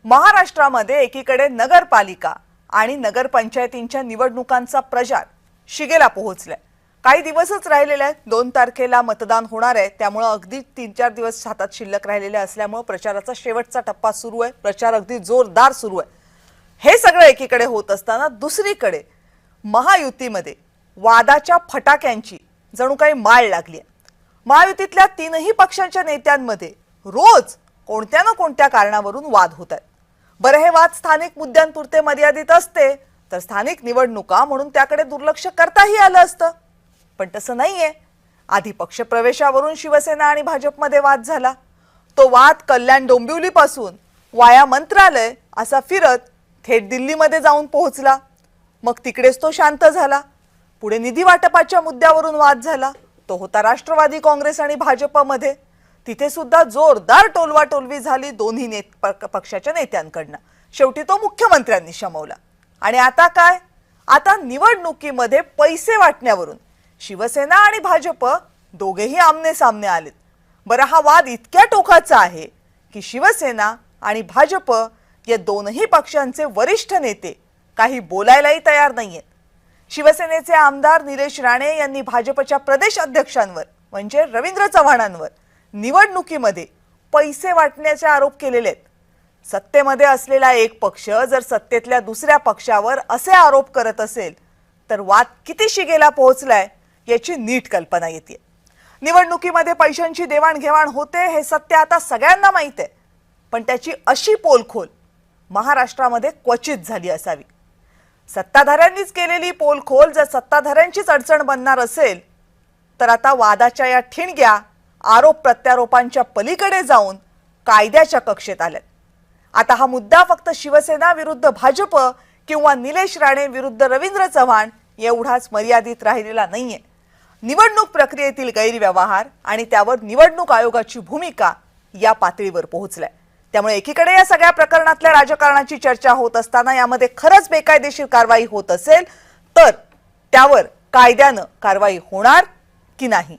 महाराष्ट्रामध्ये एकीकडे नगरपालिका आणि नगरपंचायतींच्या निवडणुकांचा प्रचार शिगेला पोहोचलाय। काही दिवसच राहिलेले आहेत। 2 तारखेला मतदान होणार आहे। त्यामुळे अगदी 3-4 दिवस हातात शिल्लक राहिलेले असल्यामुळे प्रचाराचा शेवटचा टप्पा सुरू आहे। प्रचार अगदी जोरदार सुरू आहे। हे सगळं एकीकडे होत असताना दुसरीकडे महायुतीमध्ये वादाच्या फटाक्यांची जणू काही माळ लागली आहे। महायुतीतल्या 3ही पक्षांच्या नेत्यांमध्ये रोज कोणत्या ना कोणत्या कारणावरून वाद होत आहेत। बरं, हे वाद स्थानिक मुद्द्यांपुरते मर्यादित असते तर स्थानिक निवडणुका म्हणून त्याकडे दुर्लक्ष करताही आलं असतं, पण तसं नाहीये। आधी पक्षप्रवेशावरून शिवसेना आणि भाजपमध्ये वाद झाला। तो वाद कल्याण डोंबिवलीपासून वाया मंत्रालय असा फिरत थेट दिल्लीमध्ये जाऊन पोहोचला। मग तिकडेच तो शांत झाला। पुढे निधी वाटपाच्या मुद्द्यावरून वाद झाला। तो होता राष्ट्रवादी काँग्रेस आणि भाजपमध्ये। तिथे सुद्धा जोरदार टोलवाटोलवी झाली दोन्ही पक्षाच्या नेत्यांकडनं। शेवटी तो मुख्यमंत्र्यांनी शमवला। आणि आता काय? आता निवडणुकीमध्ये पैसे वाटण्यावरून शिवसेना आणि भाजप दोघेही आमने सामने आलेत। बरं, हा वाद इतक्या टोकाचा आहे की शिवसेना आणि भाजप या दोन्ही पक्षांचे वरिष्ठ नेते काही बोलायलाही तयार नाहीयेत। शिवसेनेचे आमदार निलेश राणे यांनी भाजपच्या प्रदेश अध्यक्षांवर म्हणजे रवींद्र चव्हाणांवर निवडणुकीमध्ये पैसे वाटण्याचे आरोप केलेले आहेत। सत्तेमध्ये असलेला एक पक्ष जर सत्तेतल्या दुसऱ्या पक्षावर असे आरोप करत असेल तर वाद किती शिगेला पोहोचलाय याची नीट कल्पना येते। निवडणुकीमध्ये पैशांची देवाणघेवाण होते हे सत्य आता सगळ्यांना माहित आहे, पण त्याची अशी पोलखोल महाराष्ट्रामध्ये क्वचित झाली असावी। सत्ताधाऱ्यांनीच केलेली पोलखोल जर सत्ताधाऱ्यांचीच अडचण बनणार असेल तर आता वादाच्या या ठिणग्या आरोप प्रत्यारोपांच्या पलीकडे जाऊन कायद्याच्या कक्षेत आल्यात। आता हा मुद्दा फक्त शिवसेना विरुद्ध भाजप किंवा निलेश राणे विरुद्ध रवींद्र चव्हाण एवढाच मर्यादित राहिलेला नाहीये। निवडणूक प्रक्रियेतील गैरव्यवहार आणि त्यावर निवडणूक आयोगाची भूमिका या पातळीवर पोहोचलाय। त्यामुळे एकीकडे या सगळ्या प्रकरणातल्या राजकारणाची चर्चा होत असताना यामध्ये खरंच बेकायदेशीर कारवाई होत असेल तर त्यावर कायद्यानं कारवाई होणार की नाही